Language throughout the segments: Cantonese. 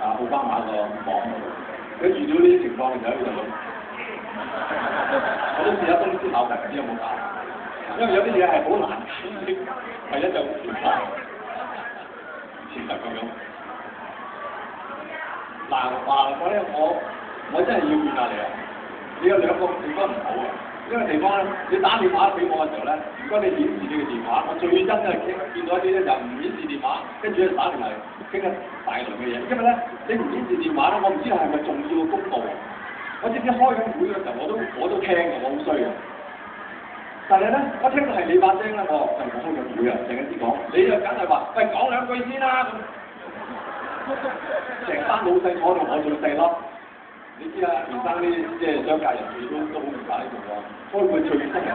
奧巴馬個網嗰度，佢遇到呢啲情況嘅時候，佢就諗，我都試下東思考緊，唔知有冇搞？因為有啲嘢係好難解釋，第一就現實咁樣。嗱話我咧，我真係要勸下你啊！你有兩個地方唔好啊，因為地方咧，你打電話俾我嘅時候咧，如果你顯示你嘅電話，我最憎都係見到一啲咧就唔顯示電話，跟住咧打電話傾緊大量嘅嘢，因為咧你唔顯示電話咧，我唔知係咪重要嘅公佈啊！我知唔知開緊會嘅時候我都聽嘅，我好衰嘅。但係咧，我聽到係你把聲咧，我就開緊會啊，成日先講，你就梗係話，喂講兩句先啦咁。成班老細坐到我最細粒，你知啦，田生啲即係商界人士都好明白呢個喎，開會最憎人。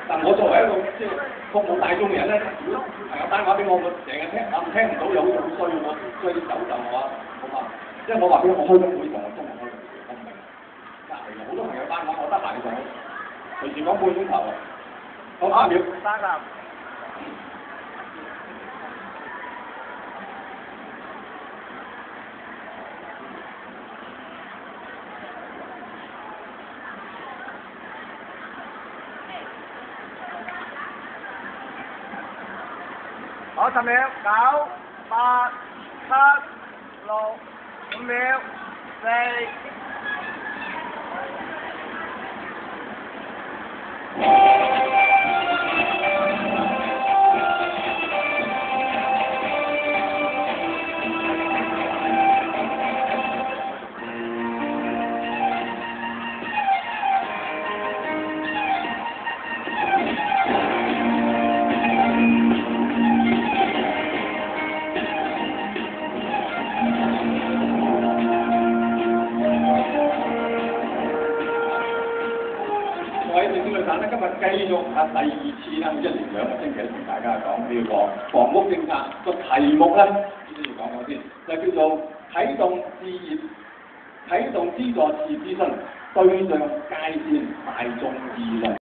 但我作為一個即係服務大眾嘅人咧，如果朋友打電話俾我，我成日聽唔到又好衰喎，所以走就我好嘛。因為我話俾我開緊會同我中午開緊會，我唔明。隔離好多朋友打電話，我得閒嘅時候，隨時講半個鐘頭啊。好3秒。3個。好10秒，9、8、7、6、5秒，4。各位政府女神咧，今日繼續第二次啦，1連2個星期同大家講呢個房屋政策個題目咧，先要講先，就叫做啟動資助置業諮詢，對象界線大眾議論。